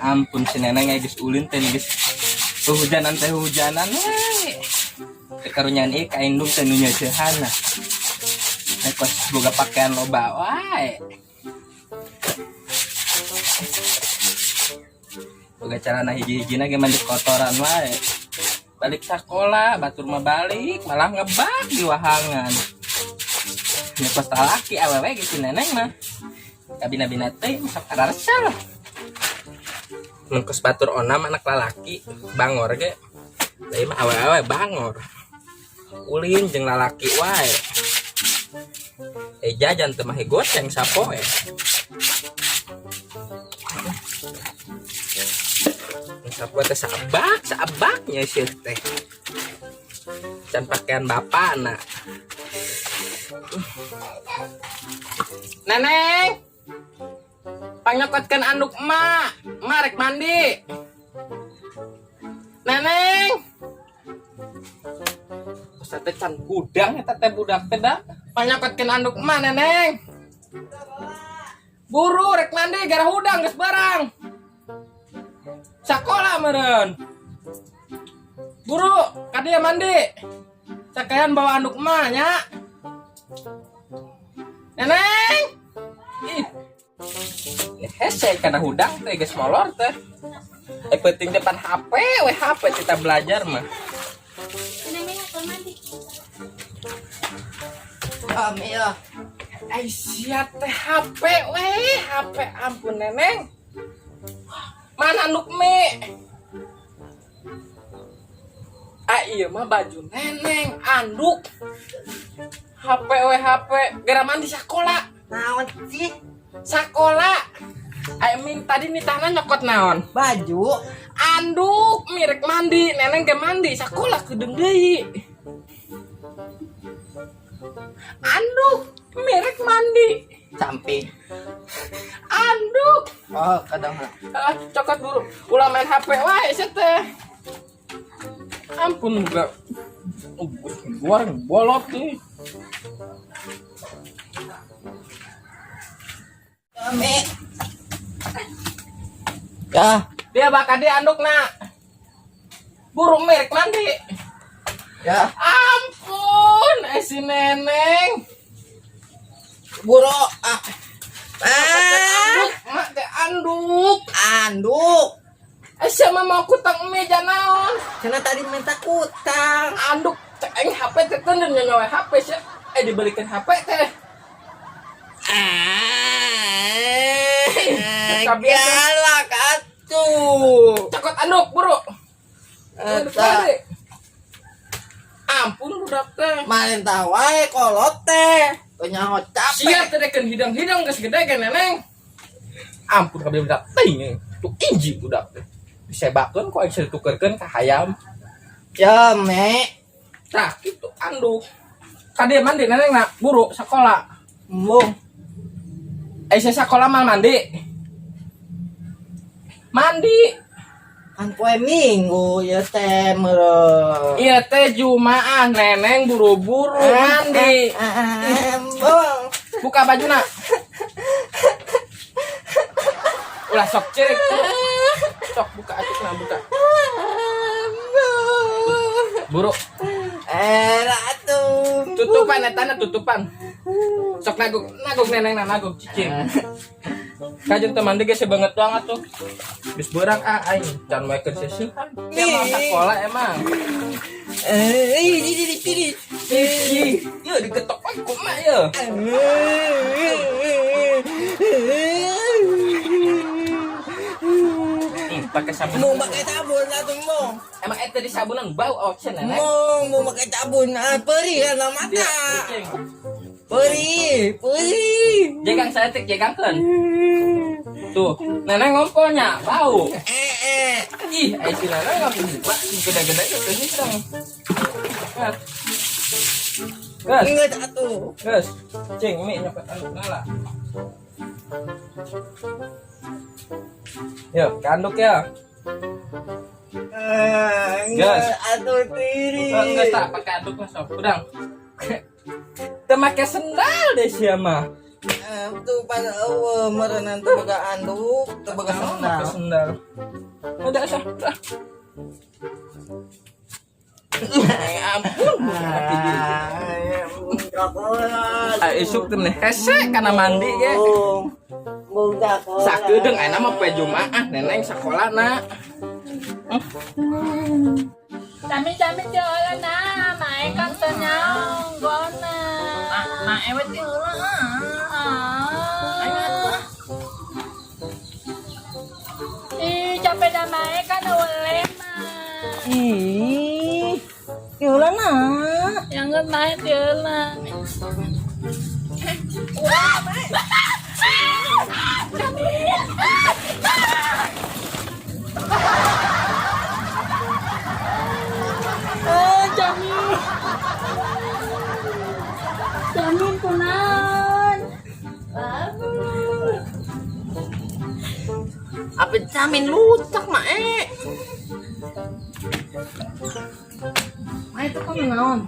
ampun si neneng geus ulin teh geus hujanan karunyaan ieu ka indung teh nu nyeucehanna kos boga pakaian loba wae boga carana hiji-hijina ge mandi kotoran wae balik sekolah batur mah balik malah ngebak di wahangan nya kos laki awewe gitu neneng mah kabina-bina teh sok kararesa lah mun kos batur onam anak lalaki bangor ge lain mah awewe bangor ulin jeung lalaki wae jajan teh mah goceng sapoe sapoe teh sabaknya sih teh can pakaian bapana neneng panyokotkan anduk emak rek mandi neneng usah teh can gudang eta teh budak teh da panyokotkan anduk emak neneng buru rek mandi gara hudang geus barang sakola meureun buru ka dieu mandi sakayan bawa anduk emak nya neneng ih hese kana hudang teh geus molor teh penting depan HP we HP kita belajar mah Neneng aku mandi. ya ai sia teh HP we HP ampun neneng mana anduk mie iya mah baju neneng anduk HP we HP gara mandi sakola Naon sih? sakola tadi nitana nyokot naon Baju. anduk mirek mandi neneng ge mandi sakola kedeung deui anduk mirek mandi Samping. anduk Oh, kadang. cokot buru ulah main HP wae sia teh ampun enggak gua bolot nih Kami. Ya, dia bakal dia anduk nak burung merek mandi ya. ampun si neneng Buru. anduk mak teh anduk Anduk. siapa mau kutang meja naon Karena tadi minta kutang. anduk cek aing HP teh teu nyawa HP sih dibelikan HP teh Galak atuh. cokot anduk buru Eta ampun budak teh malin wae kolot teh. Teu nyaho capek. siap teh deken hidang-hidang geus gede ge neneng ampun kabeh budak teuing tuh inji budak teh disebakeun ku aing ditukerkeun ka hayam Jame. tah kitu anduk ka dieu mandi neneng na buru sakola Mung. saya sekolah mah mandi Kan poe Minggu ya teh meureun. iya teh Jumaah neneng buru-buru mandi Bung. buka bajuna ulah sok cirik sok buka atukna buka buru Atuh. tutupan etana tutupan sok naguk neneng naguk cicing kajeng teman dia sebanget banget tuh geus beurang aing can we keur sesihan dia mah sekolah emang Ini. yeuh diketok we kumaha yeuh pakai sabun Mau pakai sabun atuh mong. emang eta di sabunan bau ocean neneng Mau pakai sabun perih kana mata. Perih. jegang saeutik jegangkeun tuh neneng ngompolnya bau ih ai si neneng ngomong buka gede-gede itu hidung gas Ingat atuh. gas cing mie nyopet anduk nala yuk ke anduk ya Gas. Atuh tiri. enggak tak pakai anduk lah sok udang teu make sendal deh sia mah tuh pada merenang tuh baga anduk, tuh baga sendal. Sendal. Udah sah. Ya ampun, mati isuk tuh nih hese karena mandi ge. Sakedeung aya mah poe Jumaah neneng sakola na. Cami-cami jalan na, mae kan tenyong gona. Mae we teh heula. Ih, capek dah mae kan oleh mah. Ih, heula na. Yang ngeun mae teulah. Jamin kunaon. Apa camin lucak mae? Mae itu kan naon?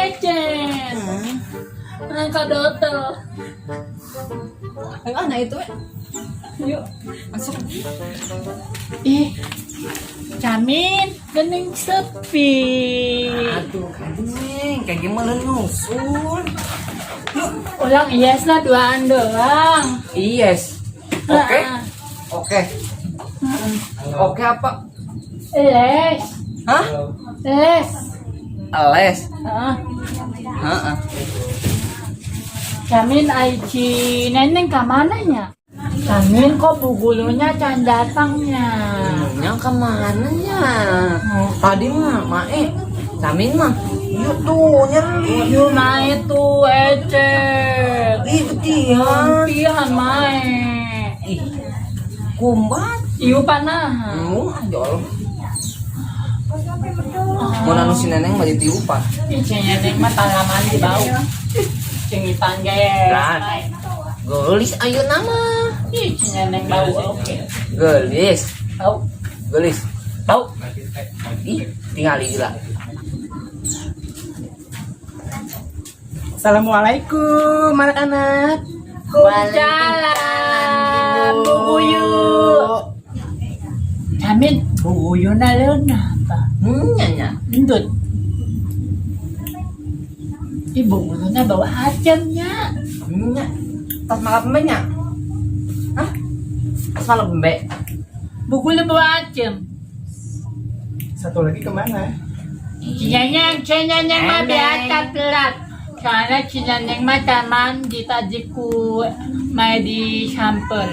Ecen. Angka dotel. Enggak nah itu we. Yuk. Masuk. Ih. Jamin gening sepi. Aduh, neng, kayak gimana nyusul? Ulang yes lah duaan doang. Yes. Oke. Oke. Oke apa? Les. Hah? Les. Les. Heeh. Heeh. Jamin Aici neneng ke mananya? Jamin kok bu gulunya can datangnya. Yang kemananya? Tadi mah, mae. Camin mah. Yuk tuh, nyeri. Yuk mae tuh ecek. Ih, betihan. Pihan mae. Ih, kumbat. Iu panahan. Jol. Mau nanu si neneng mah ditiupan. Ici neneng mah tanaman di bau. Cengitan ge. Gelis ayo nama. Ici neneng bau oke. Gelis. Bau. Gelis. Bau. Ih, tinggal gila. Assalamualaikum anak-anak. Waalaikumsalam Bu Buyu. Jamin Bu Buyu na leun apa? Nyanya. Endut. Ibu Buyunya bawa hajamnya. Nya. Tas malam pembenya. Hah? Tas malam pembe. Bu Buyu bawa hajam. Satu lagi kemana? Cinyanyang mah biasa telat. Soalnya cinyanyang mah taman ditajiku mai di sampel.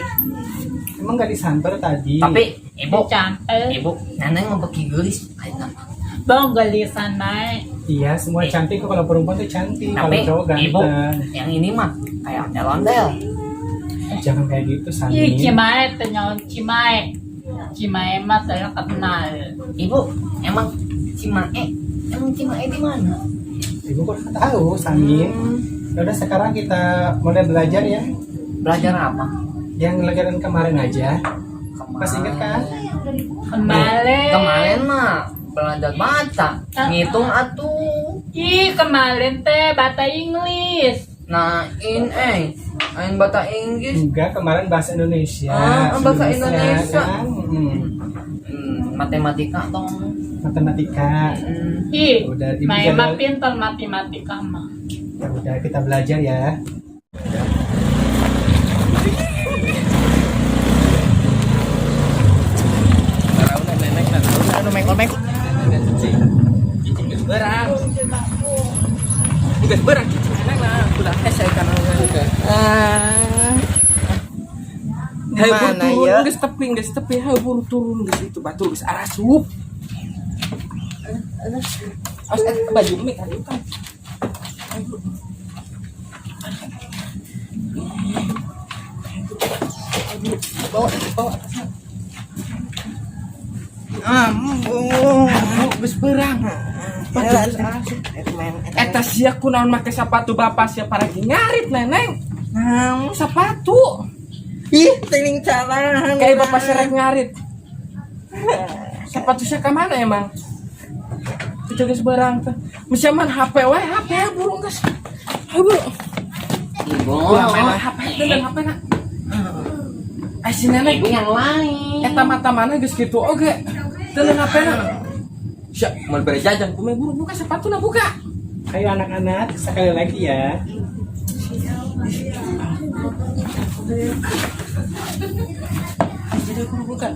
Emang gak disamper tadi? Tapi ibu, Campel. ibu, neneng mau pakai gelis. Ayo nama. Bang gelisan mai. Iya, semua cantik kok. Kalau perempuan tuh cantik, kalau Tapi cowok ibu, ganteng. yang ini mah kayak ondel-ondel. Jangan kayak gitu, Ih, Samin. Cimae tenyawan Cimae. Cimae mah saya kenal. Ibu, emang Cimae di mana? Ibu kok tahu, Samin. Yaudah sekarang kita mulai belajar ya. Belajar apa? Yang pelajaran kemarin aja. Masih ingat kan? Kemarin mah belajar baca, ngitung atuh. Ih, kemarin teh bahasa Inggris. Nah, ain bahasa Inggris. Enggak, kemarin bahasa Indonesia. Bahasa Sebelumnya, Indonesia. kan? Matematika dong. Matematika. Ih, Udah, Ibu main mah jadwal- pintar matematika mah. Ya udah, kita belajar ya. Berang. Udah saya kan. Hai buru Gimana, turun, ya? geus tepi, hai buru turun geus itu batur geus arasup. Awas baju mik kan. Bawa. Geus beurang. Eta sia kunaon make sepatu bapak sia paragi ngarit neneng. Sepatu. Ih, teling salah. Kayak bapak serek ngarit. Sepatu sia ka mana emang? Itu geus beurang teh. Mesiaman HP we, HP burung geus. Ayo buru. Ibu. Ulah main HP dan HP na. Si nenek Ibu yang lain. eta mata mana geus kitu oge. Teu HP na. Sia, mau bere jajan kumaha buru buka sepatuna buka. Ayo anak-anak, sekali lagi ya. Jadi buru buka.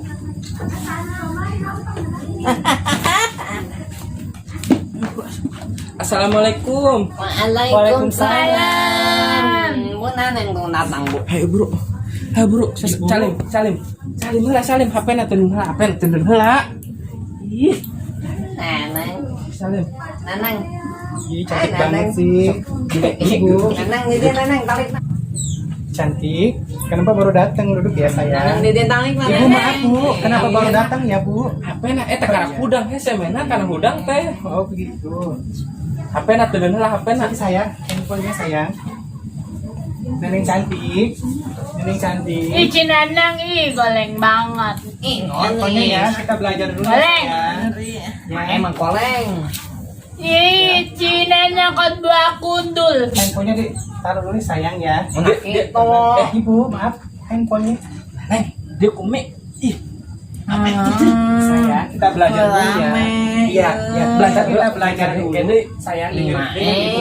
Assalamualaikum. Waalaikumsalam. Bu naneng tuh datang bu. Hei bro, salim, salim, HP na teu heula, HP na teu heula. Ih, Naneng, salim. naneng, Ih, cantik Hai, banget Nanang. sih. Ibu, naneng di dia naneng tarik. cantik. Kenapa baru datang? Duduk ya Naneng sayang. di dia tarik mana? Ibu maaf bu, kenapa baru datang ya bu? HP na eta kana hudang hese mena kana hudang teh. Oh begitu. HP na teu heula, HP na. Nanti sayang, handphonenya sayang. Neneng cantik, neneng cantik. Ih, Cinanang ih goleng banget. Ih, Handphonenya ya, kita belajar dulu Goleng. ya. Ya, Emang koleng. Ih, Cinanang kan buah kundul. handphonenya ditaruh dulu sayang ya. Itu. Ibu, maaf, handphonenya. Neng, dia kume. Ih, Sayang, kita belajar dulu ya. Iya, ya, belajar kita belajar dulu. Gede. Sayang, Iya,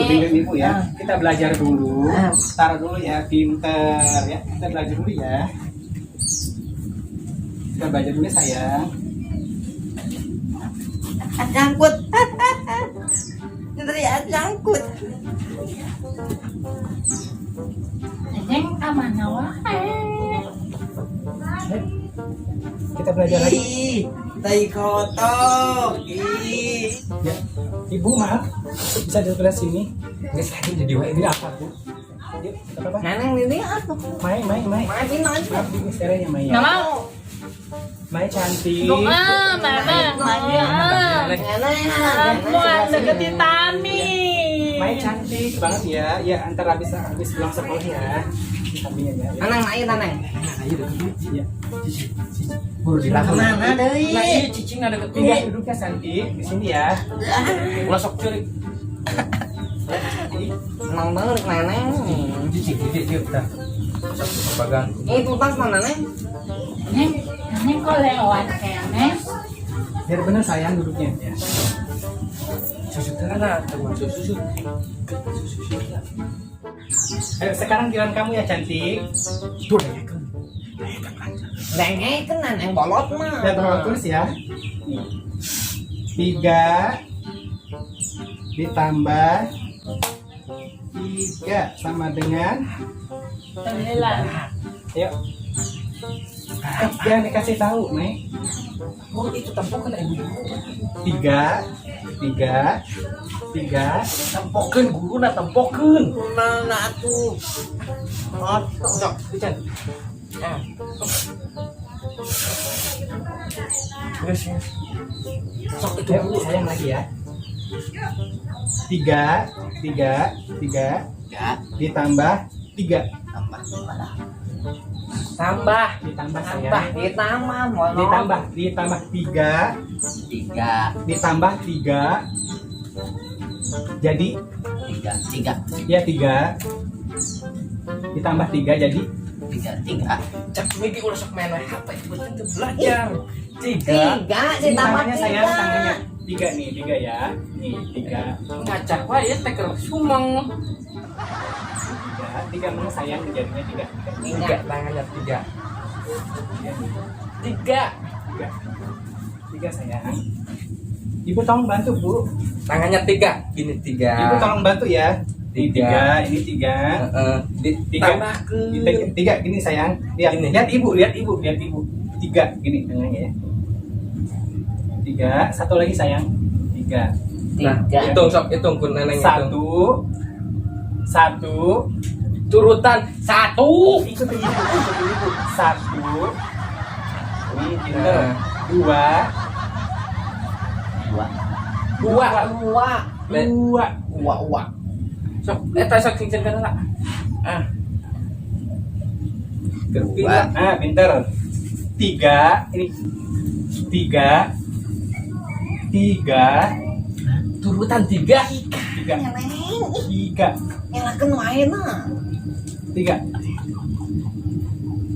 dengerin ibu ya. Kita belajar dulu. Taruh dulu ya, pinter ya. Kita belajar dulu ya. Kita belajar dulu ya, sayang. Jangkut. Dari jangkut. Neng kemana wae? Kita belajar lagi. Ih, tai kotor. Ih. Ya. Ibu, maaf. Bisa duduk di sini. Geus lagi jadi wae Ini apa, Bu? Yuk, kita apa? Naneng di dia apa? Mai. Main pinang. Maaf, di istilahnya Mai ya. Nggak mau. Mai cantik. Doa, mama, Maya. Aku deketin Tami. Mai cantik banget ya. Ya, antar habis pulang sekolah ya. Sampingnya ya. Naneng, ayo naneng. ayo deket. Ya. Buru di belakang. Kemana deui? Nah, iya cicing ada deket. Tinggal duduknya cantik di sini ya. Ulah sok ceurik. Nang banget neneng. Cicing dia udah. Sok bagang. Itu tas mana neng? Neng kok lewat kene? Biar bener sayang duduknya ya. Susu terana, teman susu. Ayo sekarang giliran kamu ya cantik. Tuh ya kan. Denge kan neneng bolot mah. Lihat berapa tulis ya. 3 ditambah 3 sama dengan. 9. Ayo. Jangan dikasih tahu, Mei. Oh, itu tampok kan ibu. 3 Tampokeun guruna tampokeun. Mana atuh? Sok, pican. Terus ya. Sok itu Ayo, dulu. sayang lagi ya. 3 ditambah 3 Tambah. ditambah sayang. Ditambah, mau Ditambah 3 3 ditambah 3 jadi 3 ya 3 ditambah 3 jadi 3 cek migi ulah sok main wae HP itu teu belajar 3 3 ditambah tangannya sayang 3. tangannya 3 nih 3 ya nih 3 ngacak wae teh keur sumeng 3 mana sayang jadinya 3 tangannya 3 sayang. Ibu tolong bantu bu. tangannya 3 gini 3 Ibu tolong bantu ya. Ini 3 ini 3 ditambah ke 3 gini sayang. Lihat Gini. lihat ibu 3 gini tangannya ya. 3 satu lagi sayang 3 nah hitung sok hitung kun neneng hitung 1 turutan 1 ikut ibu 1 ini pinter Nah. 2 sok eta sok cincin kana lah pinter 3 ini 3 turutan 3 3 Neneng, 3 nyalakeun wae na. 3.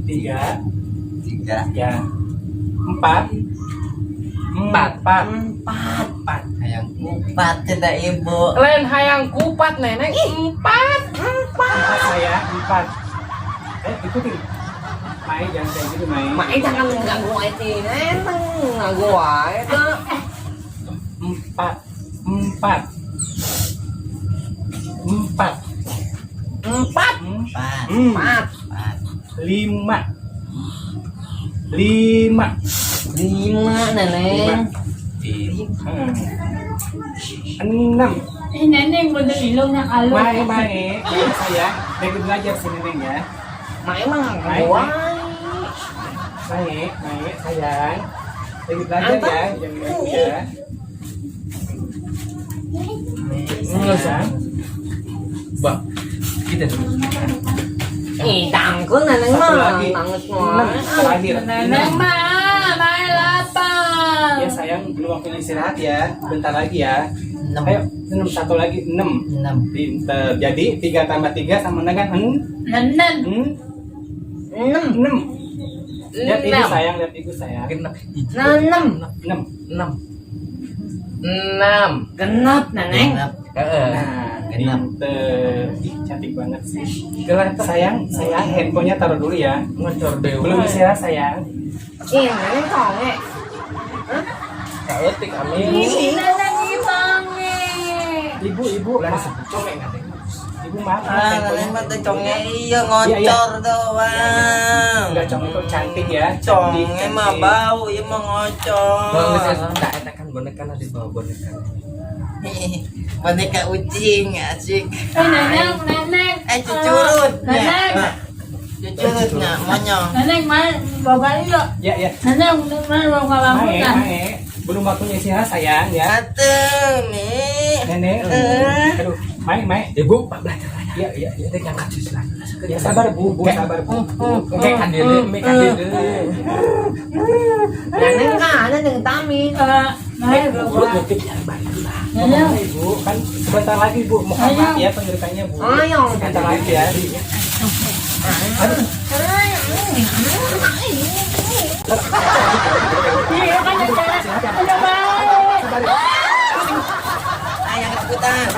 3. 3. Ya. 4. 4. 4. Hayang kupat tidak ibu. Lain hayang kupat neneng. 4. 4 saya. 4. Ikutin. Mai jangan kayak gitu, Mai. Mai jangan mengganggu itu. Neneng nganggu itu. 4. 4. 4. 4. 4. 5. 5. 5 neneng. 6. Neneng mo ng ilong ng alon. Mai saya. Lagi belajar sini Neng ya. Mai mah nganggu. Mai sayang. Lagi belajar ya, jangan ganggu ya. Sayang. Bang, kita dulu. Tangkul neneng Satu mah lagi. banget 6. mah. Terakhir. Neneng may lapang. Ya sayang, belum waktunya istirahat ya. Bentar lagi ya. 6. Ayo, 6 satu lagi 6. 6. Pinter. Jadi 3 tambah 3 sama dengan Nanan. 6. Lihat ibu sayang, lihat ibu sayang. Genap. 6. 6. 6. 6. Genap neneng. Heeh. Nah, Genap. pinter. Ih, cantik banget sih. Kelihatan Sayang, handphonenya taruh dulu ya. ngocor dewa. Belum istirahat sayang. Neneng konge. Kaetik amin. Neneng ibangi. Ibu, Bulan maaf. disebut cowek nggak Ibu maaf. Neneng mah teh congnya iya ngocor doang. Enggak cong itu cantik ya. Congnya mah bau, iya mah ngocor. Bang, bisa tak enakan boneka nanti bawa boneka. Boneka ucing asik. Neneng. Cucurut. Neneng. Cucurut nggak monyong. Neneng may babae yo. Ya. Neneng may babae kan. Belum waktunya istirahat sayang ya. Atuh nih. Nenek. Aduh, Mai. Ibu, Pak belajar aja. Iya. Kita yang kasus lah. Ya sabar Bu, sabar Bu. Oke, hadir, make hadir. Neneng kan ada yang tami. May Urut babae. nutip yang baik lah. Neneng. Ibu, kan sebentar lagi Bu. Mohon maaf ya penyeritanya Bu. Ayo. Sebentar lagi ya. Iya kan. Ano ba? Ayang keputan.